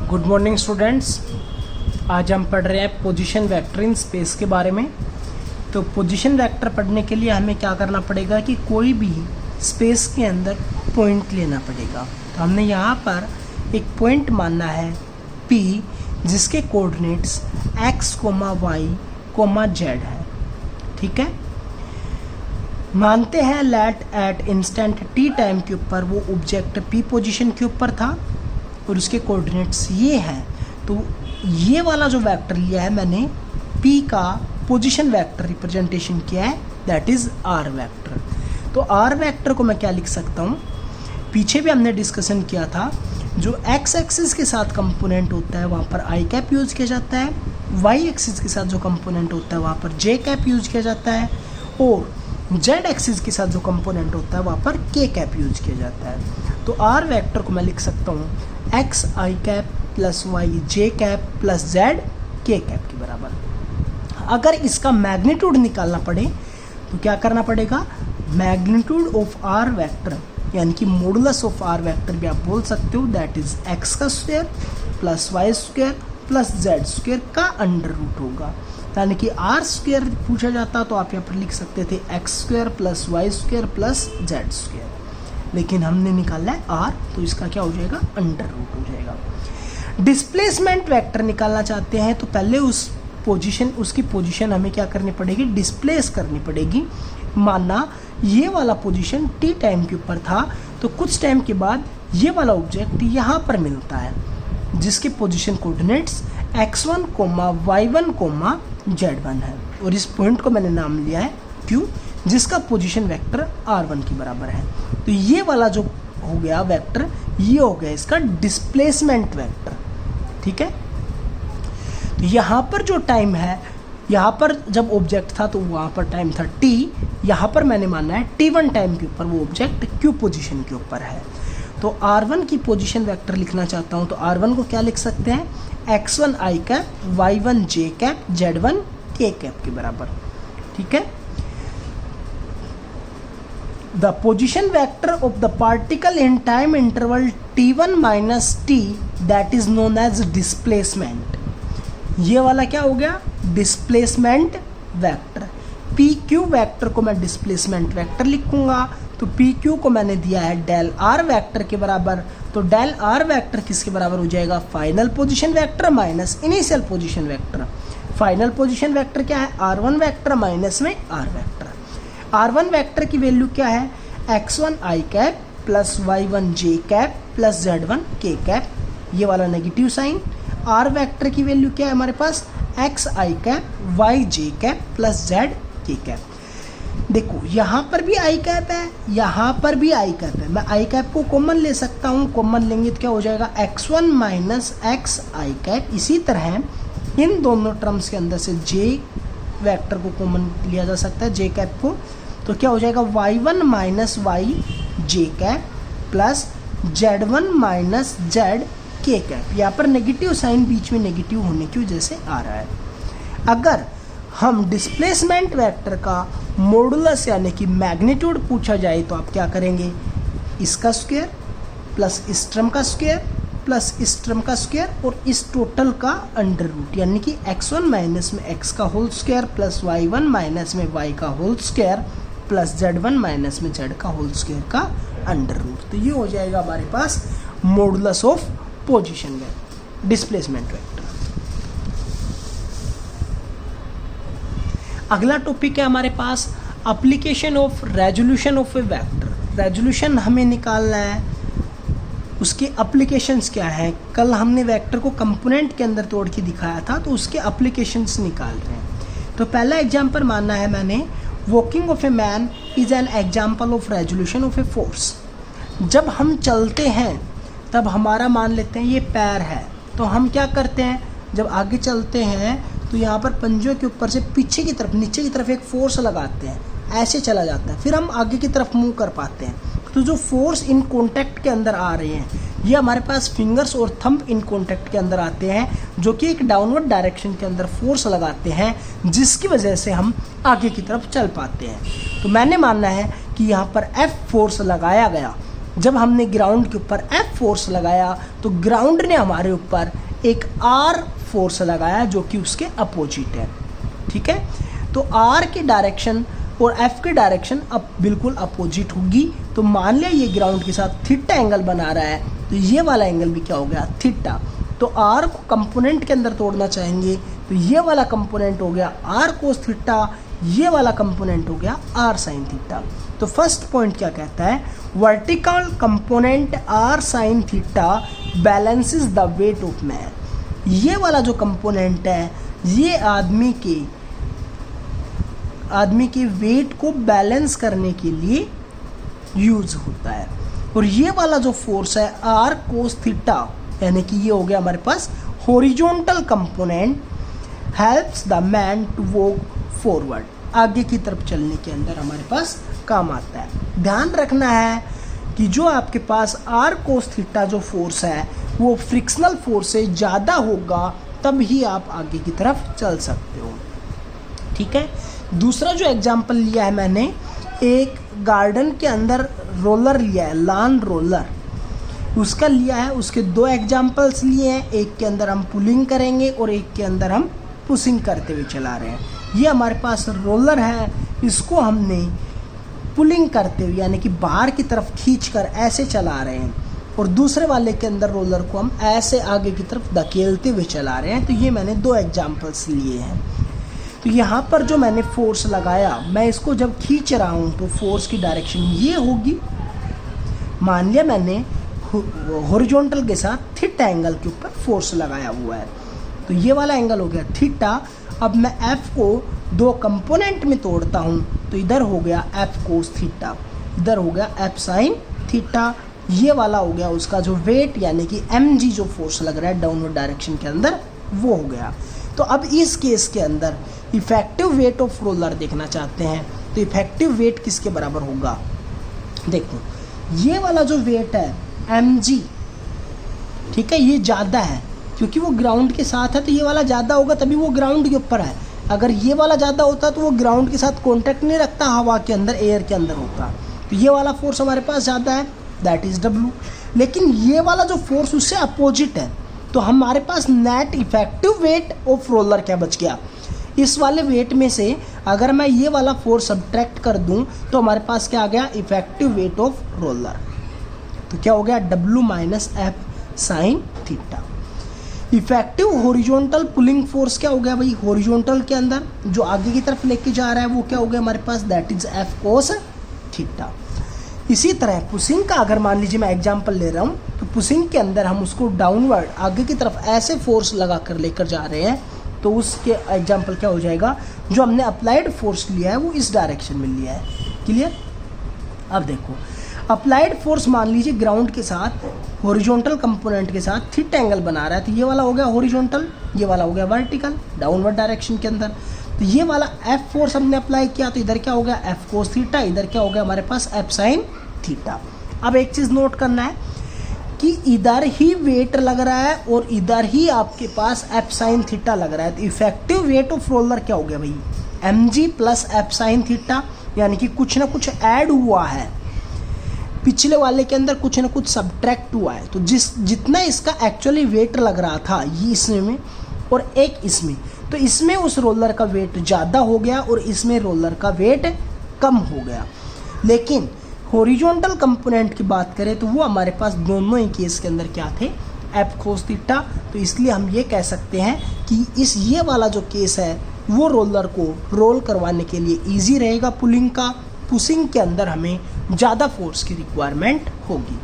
Good morning students. आज हम पढ़ रहे हैं पोजीशन वेक्टर इन स्पेस के बारे में। तो पोजीशन वेक्टर पढ़ने के लिए हमें क्या करना पड़ेगा कि कोई भी स्पेस के अंदर पॉइंट लेना पड़ेगा। तो हमने यहाँ पर एक पॉइंट मानना है P, जिसके कोऑर्डिनेट्स x, y, z है। ठीक है, मानते हैं let at instant t time के ऊपर वो ऑब्जेक्ट P पोजीशन के ऊपर था और उसके कोऑर्डिनेट्स ये हैं। तो ये वाला जो वेक्टर लिया है मैंने, P का पोजीशन वेक्टर रिप्रेजेंटेशन किया है, दैट इज R वेक्टर। तो R वेक्टर को मैं क्या लिख सकता हूँ, पीछे भी हमने डिस्कशन किया था, जो x एक्सिस के साथ कंपोनेंट होता है वहाँ पर i कैप यूज किया जाता है, y एक्सिस के साथ जो कंपोनेंट होता है वहाँ पर j कैप यूज किया जाता है, और z एक्सिस के साथ जो कंपोनेंट होता है वहाँ पर k कैप यूज किया जाता है। तो R वेक्टर को मैं लिख सकता हूँ x i cap plus y j cap plus z k cap के बराबर। अगर इसका मैग्नीट्यूड निकालना पड़े तो क्या करना पड़ेगा, मैग्नीट्यूड ऑफ R वेक्टर यानी कि मॉडुलस ऑफ R वेक्टर भी आप बोल सकते हो, दैट इज x का square plus y square plus z square का अंडर रूट होगा। यानी कि R स्क्वायर पूछा जाता तो आप यहाँ पर लिख सकते थे x square plus y square plus z square, लेकिन हमने निकाला है R, तो इसका क्या हो जाएगा, अंडर रूट हो जाएगा। डिस्प्लेसमेंट वेक्टर निकालना चाहते हैं तो पहले उसकी पोजीशन हमें क्या करनी पड़ेगी, डिस्प्लेस करनी पड़ेगी। माना ये वाला पोजीशन t टाइम के ऊपर था, तो कुछ टाइम के बाद ये वाला ऑब्जेक्ट यहाँ पर मिलता है, जिसके position coordinates x1, y1, z1 है, और इस पॉइंट को मैंने नाम लिया है Q, जिसका पोजीशन वेक्टर r1 के बराबर है। तो ये वाला जो हो गया वेक्टर, ये हो गया इसका डिस्प्लेसमेंट वेक्टर। ठीक है, तो यहाँ पर जो टाइम है, यहाँ पर जब ऑब्जेक्ट था तो वहाँ पर टाइम था t, यहाँ पर मैंने माना है t1 टाइम के ऊपर वो ऑब्जेक्ट q पोजीशन के ऊपर है। तो r1 की पोजीशन वेक्टर लिखना चाहता हूँ तो r1 को क्या लिख सकते हैं, x1 i cap, y1 j cap, z1 k cap के बराबर। ठीक है, the position vector of the particle in time interval t1 minus t, that is known as displacement. ये वाला क्या हो गया, displacement vector. P Q vector को मैं डिस्प्लेसमेंट वेक्टर लिखूंगा, तो पी क्यू को मैंने दिया है डेल आर वेक्टर के बराबर। तो डेल आर वेक्टर किसके बराबर हो जाएगा, final position vector minus initial position vector. Final position vector क्या है, r1 वेक्टर माइनस में r वेक्टर। r1 वेक्टर की वैल्यू क्या है, x1 i cap plus y1 j cap plus z1 k cap, ये वाला नेगेटिव साइन। r वेक्टर की value क्या है हमारे पास, x i cap, y j cap plus z k cap. देखो यहाँ पर भी i कैप है, यहाँ पर भी i कैप है, मैं i कैप को कॉमन ले सकता हूँ, कॉमन लेंगे तो क्या हो जाएगा, x1 minus x i cap. इसी तरह इन दोनों टर्म्स के अंदर से j वेक्टर को कॉमन लिया जा सकता है, j कैप को, तो क्या हो जाएगा, y1 minus y j cap plus z1 minus z k cap. यहाँ पर नेगेटिव साइन बीच में नेगेटिव होने की वजह से आ रहा है। अगर हम डिस्प्लेसमेंट वेक्टर का मॉडुलस यानी कि मैग्नीट्यूड पूछा जाए तो आप क्या करेंगे, इसका स्क्वायर प्लस इस टर्म का स्क्वायर प्लस इस टर्म का स्क्वायर और इस टोटल का अंडर रूट, यानी कि x1 माइनस में x का whole square plus y1 minus में y का whole square plus z1 minus में z का होल स्क्वायर का अंडर रूट। तो ये हो जाएगा हमारे पास modulus of position vector, displacement vector. अगला टॉपिक है हमारे पास application of resolution of a vector. Resolution हमें निकालना है, उसके एप्लीकेशंस क्या है। कल हमने वेक्टर को कंपोनेंट के अंदर तोड़ के दिखाया था, तो उसके एप्लीकेशंस निकाल रहे हैं। तो पहला एग्जांपल मानना है मैंने, walking of a man is an example of resolution of a force. जब हम चलते हैं तब हमारा मान लेते हैं ये पैर है, तो हम क्या करते हैं, जब आगे चलते हैं तो यहाँ पर पंजों के ऊपर से पीछे की तरफ, नीचे की तरफ एक फोर्स लगाते हैं, ऐसे चला जाता है, फिर हम आगे की तरफ मूव कर पाते हैं। तो जो फोर्स इन कॉन्टैक्ट के अंदर आ रहे हैं, ये हमारे पास फिंगर्स और थंब इन कॉन्टैक्ट के अंदर आते हैं, जो कि एक डाउनवर्ड डायरेक्शन के अंदर फोर्स लगाते हैं, जिसकी वजह से हम आगे की तरफ चल पाते हैं। तो मैंने मानना है कि यहाँ पर F फोर्स लगाया गया, जब हमने ग्राउंड के ऊपर F फोर्स लगाया तो ग्राउंड ने हमारे ऊपर एक R फोर्स लगाया जो कि उसके अपोजिट है। ठीक है, तो R की डायरेक्शन और F की डायरेक्शन अब बिल्कुल अपोजिट होगी। तो मान लिया ये ग्राउंड के साथ थीटा एंगल बना रहा है, तो ये वाला एंगल भी क्या हो गया, थीटा। तो R को कंपोनेंट के अंदर तोड़ना चाहेंगे तो ये वाला कंपोनेंट हो गया R कोस थीटा, ये वाला कंपोनेंट हो गया R साइन थीटा। तो फर्स्ट पॉइंट क्या कहता है, vertical component R sine theta balances the weight of man. ये वाला जो कंपोनेंट है ये आदमी के वेट को बैलेंस करने के लिए यूज होता है। और ये वाला जो फोर्स है R कोस थीटा, यानी कि ये हो गया हमारे पास horizontal component, helps the man to walk forward, आगे की तरफ चलने के अंदर हमारे पास काम आता है। ध्यान रखना है कि जो आपके पास R कोस थीटा जो फोर्स है वो फ्रिक्शनल फोर्स से ज़्यादा होगा, तब ही आप आगे की तरफ चल सकते हो। ठीक है, दूसरा जो एग्जाम्पल लिया है मैंने, एक गार्डन के अंदर रोलर लिया है, लॉन रोलर उसका लिया है। उसके दो एग्जाम्पल्स लिए हैं, एक के अंदर हम पुलिंग करेंगे और एक के अंदर हम पुशिंग करते हुए चला रहे हैं। ये हमारे पास रोलर है, इसको हमने पुलिंग करते हुए यानी कि बाहर की तरफ खींचकर ऐसे चला रहे हैं, और दूसरे वाले के अंदर रोलर को हम ऐसे आगे की तरफ धकेलते हुए चला रहे हैं। तो ये मैंने दो एग्जाम्पल्स लिए हैं। तो यहाँ पर जो मैंने फोर्स लगाया, मैं इसको जब खींच रहा हूँ तो फोर्स की डायरेक्शन ये होगी। मान लिया मैंने हॉरिजॉन्टल के साथ थीटा एंगल के ऊपर फोर्स लगाया हुआ है, तो ये वाला एंगल हो गया थीटा। अब मैं F को दो कंपोनेंट में तोड़ता हूँ, तो इधर हो गया F कोस थीटा, इधर हो गया F साइन थीटा। ये वाला हो गया उसका जो वेट यानी कि mg जो फोर्स लग रहा है डाउनवर्ड डायरेक्शन के अंदर, वो हो गया। तो अब इस केस के अंदर इफेक्टिव वेट ऑफ रोलर देखना चाहते हैं, तो इफेक्टिव वेट किसके बराबर होगा। देखो ये वाला जो वेट है mg, ठीक है, ये ज़्यादा है क्योंकि वो ग्राउंड के साथ है, तो ये वाला ज़्यादा होगा तभी वो ग्राउंड के ऊपर है। अगर ये वाला ज़्यादा होता तो वो ग्राउंड के साथ कॉन्टैक्ट नहीं रखता, हवा के अंदर, एयर के अंदर होता। तो ये वाला फोर्स हमारे पास ज़्यादा है, दैट इज़ W। लेकिन ये वाला जो फोर्स उससे अपोजिट है, तो हमारे पास net effective weight of roller क्या बच गया। इस वाले वेट में से अगर मैं ये वाला फोर्स सब्ट्रैक्ट कर दूं तो हमारे पास क्या आ गया, इफेक्टिव वेट ऑफ रोलर। तो क्या हो गया, W minus F sine theta. Effective horizontal pulling force क्या हो गया भाई, हॉरिजॉन्टल के अंदर जो आगे की तरफ लेके जा रहा है वो क्या हो गया हमारे पास, that is F cos theta. इसी तरह पुशिंग का अगर मान लीजिए मैं एग्जांपल ले रहा हूँ, तो पुशिंग के अंदर हम उसको डाउनवर्ड आगे की तरफ ऐसे फोर्स लगा कर लेकर जा रहे हैं, तो उसके एग्जांपल क्या हो जाएगा, जो हमने अप्लाइड फोर्स लिया है वो इस डायरेक्शन में लिया है। क्लियर। अब देखो अप्लाइड फोर्स मान लीजिए ग्राउंड के साथ हॉरिजॉन्टल कंपोनेंट के साथ थीटा एंगल बना रहा है, तो ये वाला हो गया हॉरिजॉन्टल, ये वाला हो गया वर्टिकल डाउनवर्ड डायरेक्शन के अंदर। तो ये वाला F फोर्स हमने अप्लाई किया, तो इधर क्या हो गया F कोस थीटा, इधर क्या हो गया हमारे पास F साइन थीटा। अब एक चीज़ नोट करना है कि इधर ही वेट लग रहा है और इधर ही आपके पास F साइन थीटा लग रहा है, तो इफेक्टिव वेट ऑफ रोलर क्या हो गया भाई, mg plus F sine theta, यानी कि कुछ ना कुछ ऐड हुआ है, पिछले वाले के अंदर कुछ ना कुछ सब्ट्रैक्ट हुआ है। तो जितना इसका एक्चुअली वेट लग रहा था ये इसमें और एक इसमें, तो इसमें उस रोलर का वेट ज़्यादा हो गया और इसमें रोलर का वेट कम हो गया। लेकिन हॉरिजॉन्टल कंपोनेंट की बात करें तो वो हमारे पास दोनों ही केस के अंदर क्या थे, F कोस थीटा। तो इसलिए हम ये कह सकते हैं कि ये वाला जो केस है वो रोलर को रोल करवाने के लिए ईजी रहेगा पुलिंग का। पुशिंग के अंदर हमें ज़्यादा फोर्स की रिक्वायरमेंट होगी।